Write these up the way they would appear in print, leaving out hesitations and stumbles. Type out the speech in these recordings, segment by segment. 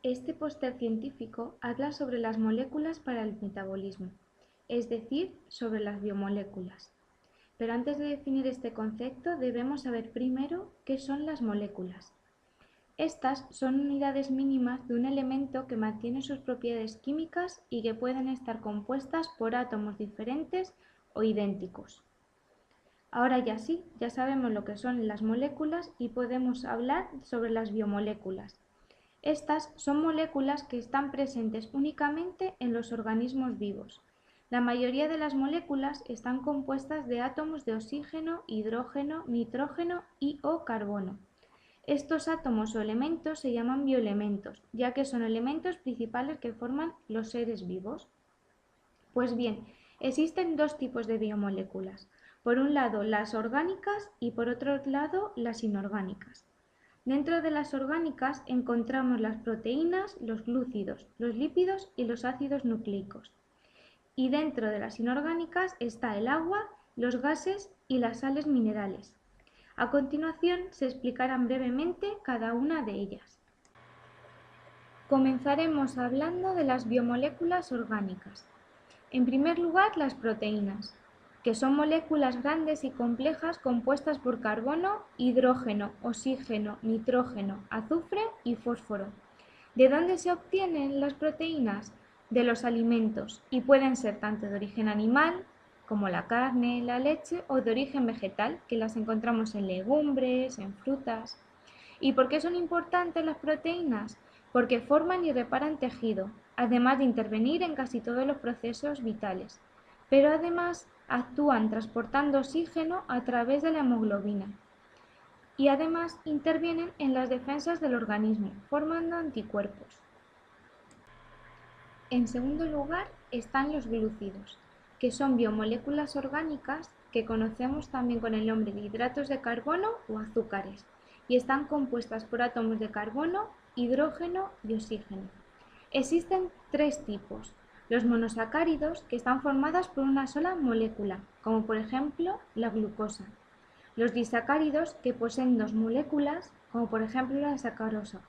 Este póster científico habla sobre las moléculas para el metabolismo, es decir, sobre las biomoléculas. Pero antes de definir este concepto debemos saber primero qué son las moléculas. Estas son unidades mínimas de un elemento que mantiene sus propiedades químicas y que pueden estar compuestas por átomos diferentes o idénticos. Ahora ya sí, ya sabemos lo que son las moléculas y podemos hablar sobre las biomoléculas. Estas son moléculas que están presentes únicamente en los organismos vivos. La mayoría de las moléculas están compuestas de átomos de oxígeno, hidrógeno, nitrógeno y o carbono. Estos átomos o elementos se llaman bioelementos, ya que son elementos principales que forman los seres vivos. Pues bien, existen dos tipos de biomoléculas. Por un lado, las orgánicas y por otro lado, las inorgánicas. Dentro de las orgánicas encontramos las proteínas, los glúcidos, los lípidos y los ácidos nucleicos. Y dentro de las inorgánicas está el agua, los gases y las sales minerales. A continuación se explicarán brevemente cada una de ellas. Comenzaremos hablando de las biomoléculas orgánicas. En primer lugar, las proteínas, que son moléculas grandes y complejas compuestas por carbono, hidrógeno, oxígeno, nitrógeno, azufre y fósforo. ¿De dónde se obtienen las proteínas? De los alimentos, y pueden ser tanto de origen animal, como la carne, la leche, o de origen vegetal, que las encontramos en legumbres, en frutas. ¿Y por qué son importantes las proteínas? Porque forman y reparan tejido, además de intervenir en casi todos los procesos vitales. Pero además actúan transportando oxígeno a través de la hemoglobina. Y además intervienen en las defensas del organismo, formando anticuerpos. En segundo lugar están los glúcidos, que son biomoléculas orgánicas que conocemos también con el nombre de hidratos de carbono o azúcares, y están compuestas por átomos de carbono, hidrógeno y oxígeno. Existen tres tipos: los monosacáridos, que están formadas por una sola molécula, como por ejemplo la glucosa; los disacáridos, que poseen dos moléculas, como por ejemplo la sacarosa;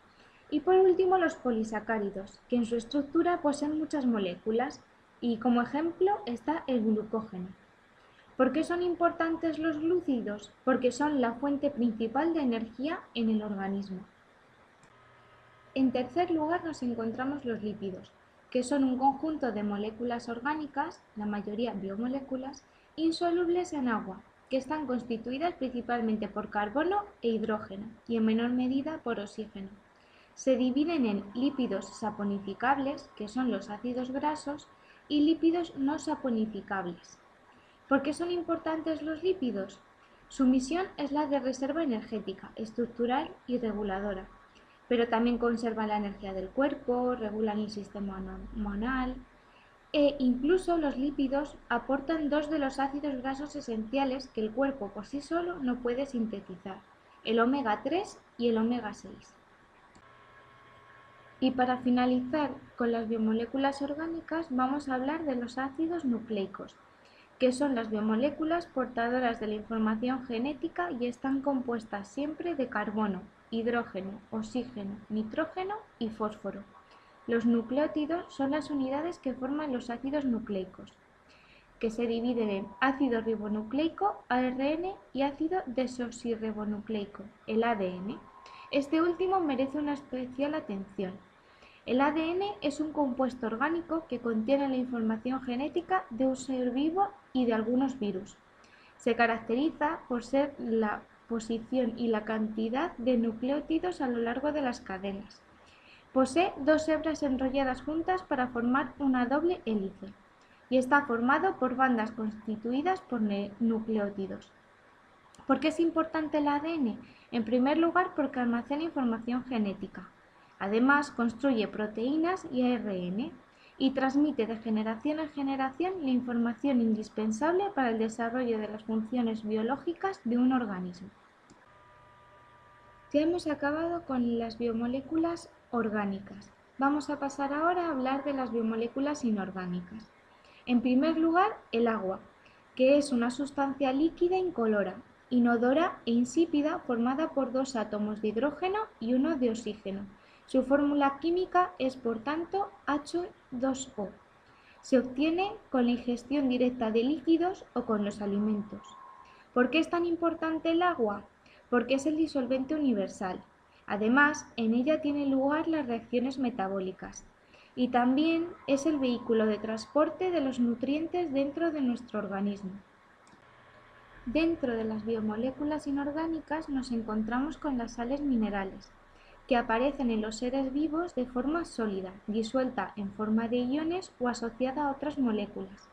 y por último los polisacáridos, que en su estructura poseen muchas moléculas, y como ejemplo está el glucógeno. ¿Por qué son importantes los glúcidos? Porque son la fuente principal de energía en el organismo. En tercer lugar nos encontramos los lípidos, que son un conjunto de moléculas orgánicas, la mayoría biomoléculas, insolubles en agua, que están constituidas principalmente por carbono e hidrógeno y en menor medida por oxígeno. Se dividen en lípidos saponificables, que son los ácidos grasos, y lípidos no saponificables. ¿Por qué son importantes los lípidos? Su misión es la de reserva energética, estructural y reguladora, pero también conservan la energía del cuerpo, regulan el sistema hormonal e incluso los lípidos aportan dos de los ácidos grasos esenciales que el cuerpo por sí solo no puede sintetizar, el omega 3 y el omega 6. Y para finalizar con las biomoléculas orgánicas vamos a hablar de los ácidos nucleicos, que son las biomoléculas portadoras de la información genética y están compuestas siempre de carbono, hidrógeno, oxígeno, nitrógeno y fósforo. Los nucleótidos son las unidades que forman los ácidos nucleicos, que se dividen en ácido ribonucleico, ARN, y ácido desoxirribonucleico, el ADN. Este último merece una especial atención. El ADN es un compuesto orgánico que contiene la información genética de un ser vivo y de algunos virus. Se caracteriza por ser la posición y la cantidad de nucleótidos a lo largo de las cadenas. Posee dos hebras enrolladas juntas para formar una doble hélice y está formado por bandas constituidas por nucleótidos. ¿Por qué es importante el ADN? En primer lugar, porque almacena información genética. Además, construye proteínas y ARN y transmite de generación en generación la información indispensable para el desarrollo de las funciones biológicas de un organismo. Ya hemos acabado con las biomoléculas orgánicas. Vamos a pasar ahora a hablar de las biomoléculas inorgánicas. En primer lugar, el agua, que es una sustancia líquida incolora, inodora e insípida formada por dos átomos de hidrógeno y uno de oxígeno, Su fórmula química es, por tanto, H2O. Se obtiene con la ingestión directa de líquidos o con los alimentos. ¿Por qué es tan importante el agua? Porque es el disolvente universal. Además, en ella tienen lugar las reacciones metabólicas y también es el vehículo de transporte de los nutrientes dentro de nuestro organismo. Dentro de las biomoléculas inorgánicas nos encontramos con las sales minerales, que aparecen en los seres vivos de forma sólida, disuelta en forma de iones o asociada a otras moléculas.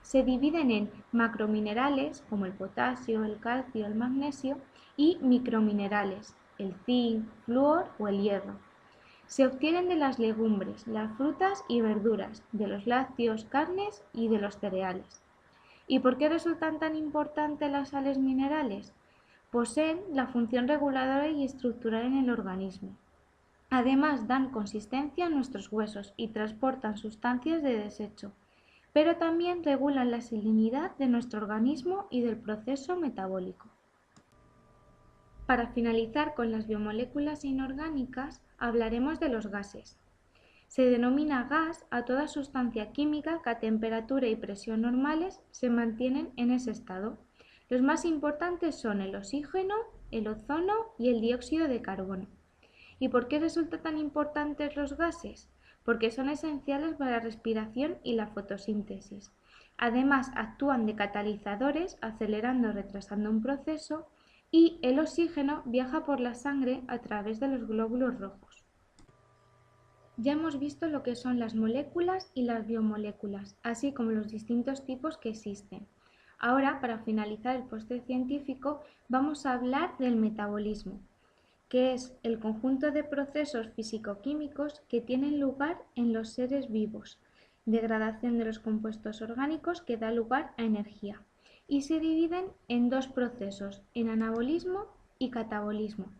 Se dividen en macrominerales, como el potasio, el calcio, el magnesio, y microminerales, el zinc, flúor o el hierro. Se obtienen de las legumbres, las frutas y verduras, de los lácteos, carnes y de los cereales. ¿Y por qué resultan tan importantes las sales minerales? Poseen la función reguladora y estructural en el organismo. Además, dan consistencia a nuestros huesos y transportan sustancias de desecho, pero también regulan la salinidad de nuestro organismo y del proceso metabólico. Para finalizar con las biomoléculas inorgánicas, hablaremos de los gases. Se denomina gas a toda sustancia química que a temperatura y presión normales se mantienen en ese estado. Los más importantes son el oxígeno, el ozono y el dióxido de carbono. ¿Y por qué resultan tan importantes los gases? Porque son esenciales para la respiración y la fotosíntesis. Además, actúan de catalizadores, acelerando o retrasando un proceso, y el oxígeno viaja por la sangre a través de los glóbulos rojos. Ya hemos visto lo que son las moléculas y las biomoléculas, así como los distintos tipos que existen. Ahora, para finalizar el póster científico, vamos a hablar del metabolismo, que es el conjunto de procesos físico-químicos que tienen lugar en los seres vivos, degradación de los compuestos orgánicos que da lugar a energía, y se dividen en dos procesos, en anabolismo y catabolismo.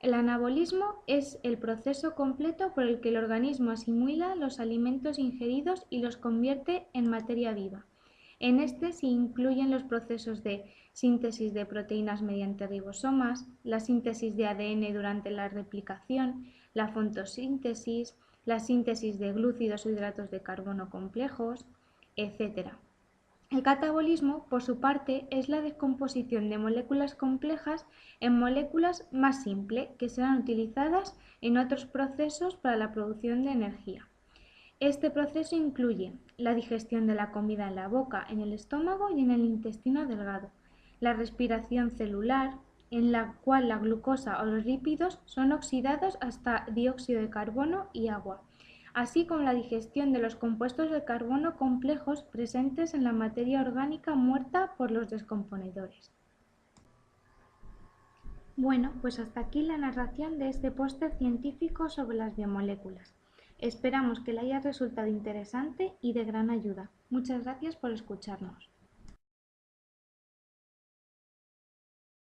El anabolismo es el proceso completo por el que el organismo asimila los alimentos ingeridos y los convierte en materia viva. En este se incluyen los procesos de síntesis de proteínas mediante ribosomas, la síntesis de ADN durante la replicación, la fotosíntesis, la síntesis de glúcidos o hidratos de carbono complejos, etc. El catabolismo, por su parte, es la descomposición de moléculas complejas en moléculas más simples que serán utilizadas en otros procesos para la producción de energía. Este proceso incluye la digestión de la comida en la boca, en el estómago y en el intestino delgado, la respiración celular, en la cual la glucosa o los lípidos son oxidados hasta dióxido de carbono y agua, así como la digestión de los compuestos de carbono complejos presentes en la materia orgánica muerta por los descomponedores. Bueno, pues hasta aquí la narración de este póster científico sobre las biomoléculas. Esperamos que le haya resultado interesante y de gran ayuda. Muchas gracias por escucharnos.